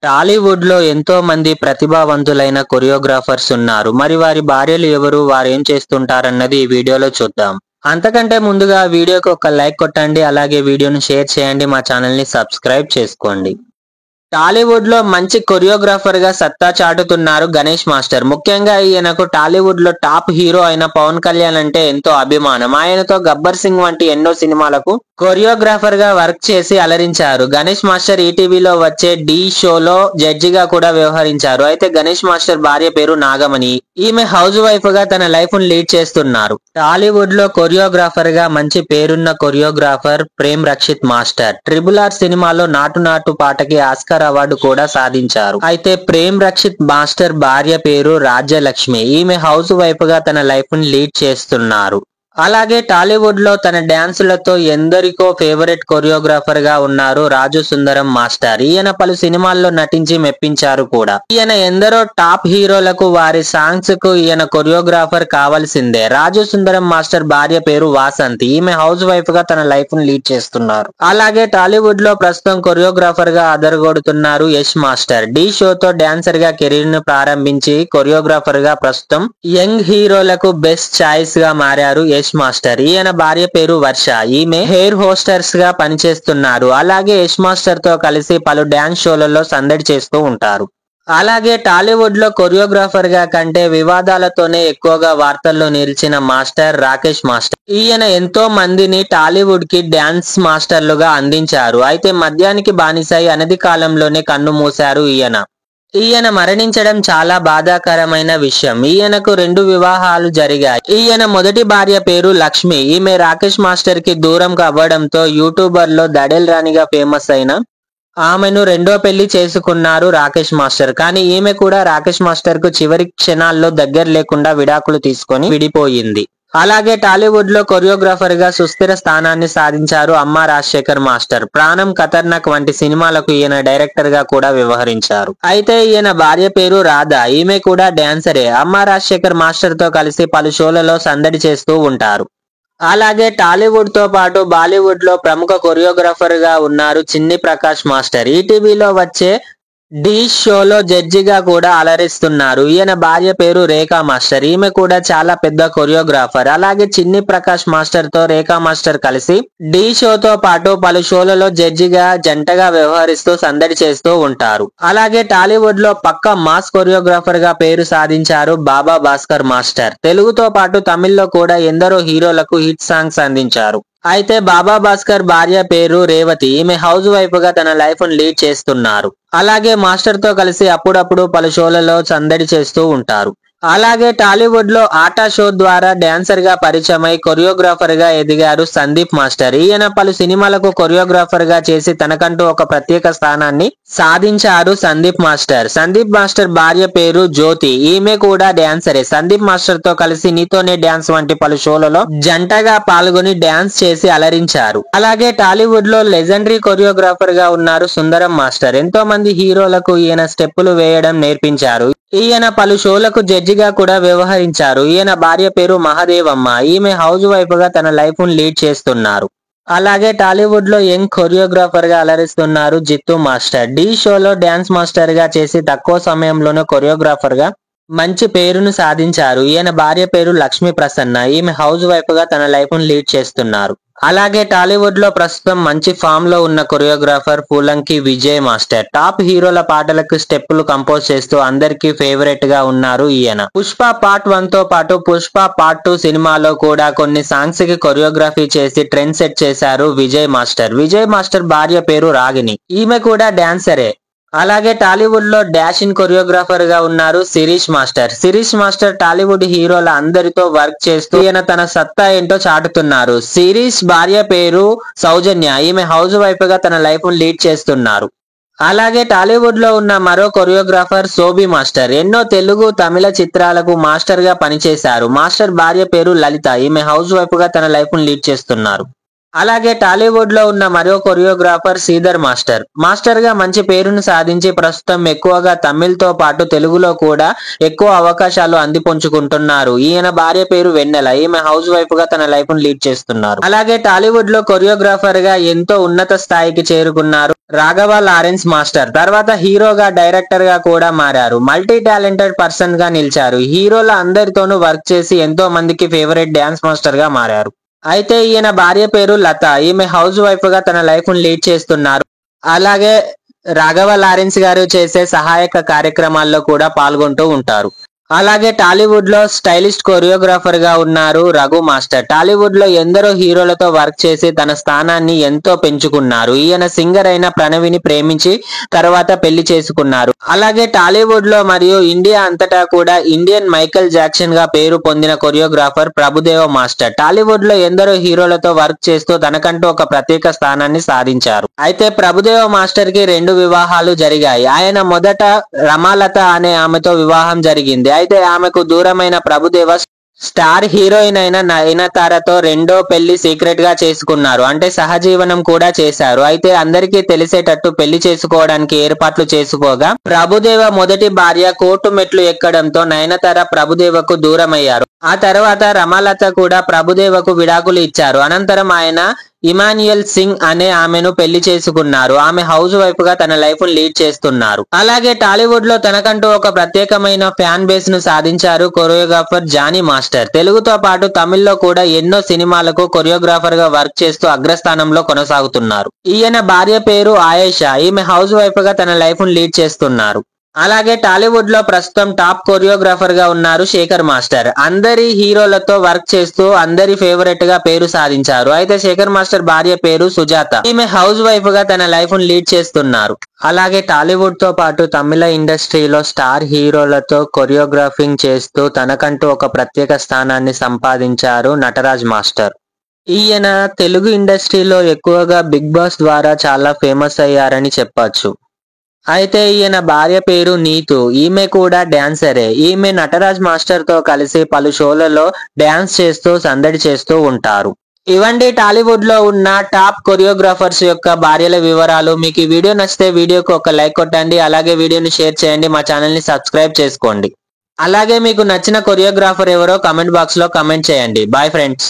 టాలీవుడ్ లో ఎంతో మంది ప్రతిభావంతులైన కొరియోగ్రాఫర్స్ ఉన్నారు. మరి వారి భార్యలు ఎవరు? వారేం చేస్తుంటారన్నది ఈ వీడియోలో చూద్దాం. అంతకంటే ముందుగా వీడియోకి ఒక లైక్ కొట్టండి. అలాగే వీడియోను షేర్ చేయండి. మా ఛానల్ ని సబ్స్క్రైబ్ చేసుకోండి. టాలీవుడ్ లో మంచి కొరియోగ్రాఫర్ గా సత్తా చాటుతున్నారు గణేష్ మాస్టర్. ముఖ్యంగా ఈయనకు టాలీవుడ్ లో టాప్ హీరో అయిన పవన్ కళ్యాణ్ అంటే ఎంతో అభిమానం. ఆయనతో గబ్బర్ సింగ్ వంటి ఎన్నో సినిమాలకు కొరియోగ్రాఫర్ గా వర్క్ చేసి అలరించారు. గణేష్ మాస్టర్ ఈటీవీలో వచ్చే డి షోలో జడ్జిగా కూడా వ్యవహరించారు. అయితే గణేష్ మాస్టర్ భార్య పేరు నాగమణి. ఈమె హౌస్ వైఫ్ గా తన లైఫ్ ను లీడ్ చేస్తున్నారు. టాలీవుడ్ లో కొరియోగ్రాఫర్ గా మంచి పేరున్న choreographer Prem Rakshith master. RRR సినిమాలో నాటు నాటు పాటకి ఆస్కార్ అవార్డు కూడా సాధించారు. అయితే ప్రేమ్ రక్షిత్ మాస్టర్ భార్య పేరు రాజ్యలక్ష్మి. ఈమె హౌస్ వైఫ్ గా తన లైఫ్ ని లీడ్ చేస్తున్నారు. అలాగే టాలీవుడ్ లో తన డాన్సులతో ఎందరికో ఫేవరెట్ కొరియోగ్రాఫర్ గా ఉన్నారు రాజు సుందరం మాస్టర్. ఈయన పలు సినిమాల్లో నటించి మెప్పించారు కూడా. ఈయన ఎందరో టాప్ హీరోలకు వారి సాంగ్స్ కు ఈయన కొరియోగ్రాఫర్ కావాల్సిందే. రాజు సుందరం మాస్టర్ భార్య పేరు వాసంతి. ఈమె హౌస్ వైఫ్ గా తన లైఫ్ ను లీడ్ చేస్తున్నారు. అలాగే టాలీవుడ్ లో ప్రస్తుతం కొరియోగ్రాఫర్ గా అదరగొడుతున్నారు యష్ మాస్టర్. డి షోతో డాన్సర్ గా కెరీర్ ను ప్రారంభించి కొరియోగ్రాఫర్ గా ప్రస్తుతం యంగ్ హీరోలకు బెస్ట్ చాయిస్ గా మారారు యష్ మాస్టర్. ఈయన భార్య పేరు వర్ష. ఈమె హెయిర్ హోస్టర్స్ గా పనిచేస్తున్నారు. అలాగే యష్ మాస్టర్ తో కలిసి పలు డాన్స్ షోలలో సందడి చేస్తూ ఉంటారు. అలాగే టాలీవుడ్ లో కొరియోగ్రాఫర్ గా కంటే వివాదాలతోనే ఎక్కువగా వార్తల్లో నిలిచిన మాస్టర్ రాకేష్ మాస్టర్. ఈయన ఎంతో మందిని టాలీవుడ్ కి డాన్స్ మాస్టర్లుగా అందించారు. అయితే మద్యానికి బానిసై అనతి కాలంలోనే కన్ను మూశారు ఈయన మరణించడం చాలా బాధాకరమైన విషయం. ఈయనకు 2 వివాహాలు జరిగాయి. ఈయన మొదటి భార్య పేరు లక్ష్మి. ఈమె రాకేష్ మాస్టర్ కి దూరం అవ్వడంతో యూట్యూబర్ లో దడేల్ రాణిగా ఫేమస్ అయిన ఆమెను రెండో పెళ్లి చేసుకున్నారు రాకేష్ మాస్టర్. కానీ ఈమె కూడా రాకేష్ మాస్టర్ కు చివరి క్షణాల్లో దగ్గర లేకుండా విడాకులు తీసుకొని విడిపోయింది. అలాగే టాలీవుడ్ లో కొరియోగ్రాఫర్ గా సుస్థిర స్థానాన్ని సాధించారు అమ్మ రాజశేఖర్ మాస్టర్. ప్రాణం, ఖతర్నాక్ వంటి సినిమాలకు ఈయన డైరెక్టర్ గా కూడా వ్యవహరించారు. అయితే ఈయన భార్య పేరు రాధ. ఈమె కూడా డాన్సరే. అమ్మ రాజశేఖర్ మాస్టర్ తో కలిసి పలు షోలలో సందడి చేస్తూ ఉంటారు. అలాగే టాలీవుడ్ తో పాటు బాలీవుడ్ లో ప్రముఖ కొరియోగ్రాఫర్ గా ఉన్నారు చిన్ని ప్రకాష్ మాస్టర్. ఈటీవీలో వచ్చే డి షోలో జడ్జిగా కూడా అలరిస్తున్నారు. ఈయన భార్య పేరు రేఖా మాస్టర్. ఈమె కూడా చాలా పెద్ద కొరియోగ్రాఫర్. అలాగే చిన్ని ప్రకాష్ మాస్టర్ తో రేఖా మాస్టర్ కలిసి డి షోతో పాటు పలు షోలలో జడ్జిగా జంటగా వ్యవహరిస్తూ సందడి చేస్తూ ఉంటారు. అలాగే టాలీవుడ్ లో పక్క మాస్ కొరియోగ్రాఫర్ గా పేరు సాధించారు బాబా భాస్కర్ మాస్టర్. తెలుగుతో పాటు తమిళ్లో కూడా ఎందరో హీరోలకు హిట్ సాంగ్స్ అందించారు. అయితే బాబా భాస్కర్ భార్య పేరు రేవతి. ఈమె హౌస్ వైఫ్ గా తన లైఫ్ ను లీడ్ చేస్తున్నారు. అలాగే మాస్టర్ తో కలిసి అప్పుడప్పుడు పలు షోలలో సందడి చేస్తూ ఉంటారు. అలాగే టాలీవుడ్ లో ఆటా షో ద్వారా డాన్సర్ గా పరిచయమై కొరియోగ్రాఫర్ గా ఎదిగారు సందీప్ మాస్టర్. ఈయన పలు సినిమాలకు కొరియోగ్రాఫర్ గా చేసి తనకంటూ ఒక ప్రత్యేక స్థానాన్ని సాధించారు సందీప్ మాస్టర్. సందీప్ మాస్టర్ భార్య పేరు జ్యోతి. ఈమె కూడా డాన్సరే. సందీప్ మాస్టర్ తో కలిసి నీతోనే డాన్స్ వంటి పలు షోలలో జంటగా పాల్గొని డాన్స్ చేసి అలరించారు. అలాగే టాలీవుడ్ లో లెజెండరీ కొరియోగ్రాఫర్ గా ఉన్నారు సుందరం మాస్టర్. ఎంతో మంది హీరోలకు ఈయన స్టెప్పులు వేయడం నేర్పించారు. ఈయన పలు షోలకు జడ్జిగా కూడా వ్యవహరించారు. ఈయన భార్య పేరు మహాదేవమ్మ. ఈమె హౌస్ వైఫ్ గా తన లైఫ్ ను లీడ్ చేస్తున్నారు. అలాగే టాలీవుడ్ లో యంగ్ కొరియోగ్రాఫర్ గా అలరిస్తున్నారు జిత్తు మాస్టర్. డి షోలో డాన్స్ మాస్టర్ గా చేసి తక్కువ సమయంలోనే కొరియోగ్రాఫర్ గా మంచి పేరును సాధించారు. ఈయన భార్య పేరు లక్ష్మీ ప్రసన్న. ఈమె హౌస్ వైఫ్ గా తన లైఫ్ ను లీడ్ చేస్తున్నారు. అలాగే టాలీవుడ్ లో ప్రస్తుతం మంచి ఫామ్ లో ఉన్న కొరియోగ్రాఫర్ పూలంకి విజయ్ మాస్టర్. టాప్ హీరోల పాటలకు స్టెప్పులు కంపోజ్ చేస్తూ అందరికీ ఫేవరెట్ గా ఉన్నారు ఈయన. పుష్ప పార్ట్ 1 తో పాటు పుష్ప పార్ట్ 2 సినిమాలో కూడా కొన్ని సాంగ్స్ కి కొరియోగ్రఫీ చేసి ట్రెండ్ సెట్ చేశారు విజయ్ మాస్టర్. విజయ్ మాస్టర్ భార్య పేరు రాగిణి. ఈమె కూడా డాన్సరే. అలాగే టాలీవుడ్ లో డాషింగ్ కొరియోగ్రాఫర్ గా ఉన్నారు శిరీష్ మాస్టర్. శిరీష్ మాస్టర్ టాలీవుడ్ హీరోల అందరితో వర్క్ చేస్తూ ఈయన తన సత్తా ఏంటో చాటుతున్నారు. శిరీష్ భార్య పేరు సౌజన్య. ఈమె హౌస్ వైఫ్ గా తన లైఫ్ ను లీడ్ చేస్తున్నారు. అలాగే టాలీవుడ్ లో ఉన్న మరో కొరియోగ్రాఫర్ సోబి మాస్టర్. ఎన్నో తెలుగు, తమిళ చిత్రాలకు మాస్టర్ గా పనిచేశారు. మాస్టర్ భార్య పేరు లలిత. ఈమె హౌస్ వైఫ్ గా తన లైఫ్ ను లీడ్ చేస్తున్నారు. అలాగే టాలీవుడ్ లో ఉన్న మరో కొరియోగ్రాఫర్ శ్రీధర్ మాస్టర్ గా మంచి పేరును సాధించి ప్రస్తుతం ఎక్కువగా తమిళ్ తో పాటు తెలుగులో కూడా ఎక్కువ అవకాశాలు అందిపుంచుకుంటున్నారు. ఈయన భార్య పేరు వెన్నెల. ఈమె హౌస్ వైఫ్ గా తన లైఫ్ ను లీడ్ చేస్తున్నారు. అలాగే టాలీవుడ్ లో కొరియోగ్రాఫర్ గా ఎంతో ఉన్నత స్థాయికి చేరుకున్నారు రాఘవ లారెన్స్ మాస్టర్. తర్వాత హీరోగా డైరెక్టర్ గా కూడా మారారు. మల్టీ టాలెంటెడ్ పర్సన్ గా నిలిచారు. హీరోల అందరితోనూ వర్క్ చేసి ఎంతో మందికి ఫేవరెట్ డాన్స్ మాస్టర్ గా మారారు. అయితే ఈయన భార్య పేరు లత. ఈమె హౌస్ వైఫ్ గా తన లైఫ్ ను లీడ్ చేస్తున్నారు. అలాగే రాఘవ లారెన్స్ గారు చేసే సహాయక కార్యక్రమాల్లో కూడా పాల్గొంటూ ఉంటారు. అలాగే టాలీవుడ్ లో స్టైలిస్ట్ కొరియోగ్రాఫర్ గా ఉన్నారు రఘు మాస్టర్. టాలీవుడ్ లో ఎందరో హీరోలతో వర్క్ చేసి తన స్థానాన్ని ఎంతో పెంచుకున్నారు. ఈయన సింగర్ అయిన ప్రణవిని ప్రేమించి తర్వాత పెళ్లి చేసుకున్నారు. అలాగే టాలీవుడ్ లో మరియు ఇండియా అంతటా కూడా ఇండియన్ మైకేల్ జాక్సన్ గా పేరు పొందిన కొరియోగ్రాఫర్ ప్రభుదేవ మాస్టర్. టాలీవుడ్ లో ఎందరో హీరోలతో వర్క్ చేస్తూ తనకంటూ ఒక ప్రత్యేక స్థానాన్ని సాధించారు. అయితే ప్రభుదేవ మాస్టర్ కి 2 వివాహాలు జరిగాయి. ఆయన మొదట రమాలత అనే ఆమెతో వివాహం జరిగింది. అయితే ఆమెకు దూరమైన ప్రభుదేవ స్టార్ హీరోయిన్ అయిన నయనతారతో రెండో పెళ్లి సీక్రెట్ గా చేసుకున్నారు. అంటే సహజీవనం కూడా చేశారు. అయితే అందరికీ తెలిసేటట్టు పెళ్లి చేసుకోవడానికి ఏర్పాట్లు చేసుకోగా ప్రభుదేవ మొదటి భార్య కోర్టు మెట్లు ఎక్కడంతో నయనతార ప్రభుదేవకు దూరమయ్యారు. ఆ తర్వాత రమాలత కూడా ప్రభుదేవకు విడాకులు ఇచ్చారు. అనంతరం ఆయన ఇమాన్యుయల్ సింగ్ అనే ఆమెను పెళ్లి చేసుకున్నారు. ఆమె హౌస్ వైఫ్ గా తన లైఫ్ ను లీడ్ చేస్తున్నారు. అలాగే టాలీవుడ్ లో తనకంటూ ఒక ప్రత్యేకమైన ఫ్యాన్ బేస్ ను సాధించారు కొరియోగ్రాఫర్ జానీ మాస్టర్. తెలుగుతో పాటు తమిళ్లో కూడా ఎన్నో సినిమాలకు కొరియోగ్రాఫర్ గా వర్క్ చేస్తూ అగ్రస్థానంలో కొనసాగుతున్నారు. ఈయన భార్య పేరు ఆయేషా. ఈమె హౌస్ వైఫ్ గా తన లైఫ్ ను లీడ్ చేస్తున్నారు. అలాగే టాలీవుడ్ లో ప్రస్తుతం టాప్ కొరియోగ్రాఫర్ గా ఉన్నారు శేఖర్ మాస్టర్. అందరి హీరోలతో వర్క్ చేస్తూ అందరి ఫేవరెట్ గా పేరు సాధించారు. అయితే శేఖర్ మాస్టర్ భార్య పేరు సుజాత. ఈమె హౌస్ వైఫ్ గా తన లైఫ్ ను లీడ్ చేస్తున్నారు. అలాగే టాలీవుడ్ తో పాటు తమిళ ఇండస్ట్రీలో స్టార్ హీరోలతో కొరియోగ్రాఫింగ్ చేస్తూ తనకంటూ ఒక ప్రత్యేక స్థానాన్ని సంపాదించారు నటరాజ్ మాస్టర్. ఈయన తెలుగు ఇండస్ట్రీలో ఎక్కువగా బిగ్ బాస్ ద్వారా చాలా ఫేమస్ అయ్యారని చెప్పొచ్చు. అయితే ఈయన భార్య పేరు నీతు. ఈమె కూడా డాన్సరే. ఈమె నటరాజ్ మాస్టర్ తో కలిసి పలు షోలలో డాన్స్ చేస్తూ సందడి చేస్తూ ఉంటారు. ఇవండి టాలీవుడ్ లో ఉన్న టాప్ కొరియోగ్రాఫర్స్ యొక్క భార్యల వివరాలు. మీకు ఈ వీడియో నచ్చితే వీడియోకి ఒక లైక్ కొట్టండి. అలాగే వీడియోని షేర్ చేయండి. మా ఛానల్ ని సబ్స్క్రైబ్ చేసుకోండి. అలాగే మీకు నచ్చిన కొరియోగ్రాఫర్ ఎవరో కామెంట్ బాక్స్ లో కామెంట్ చేయండి. Bye friends.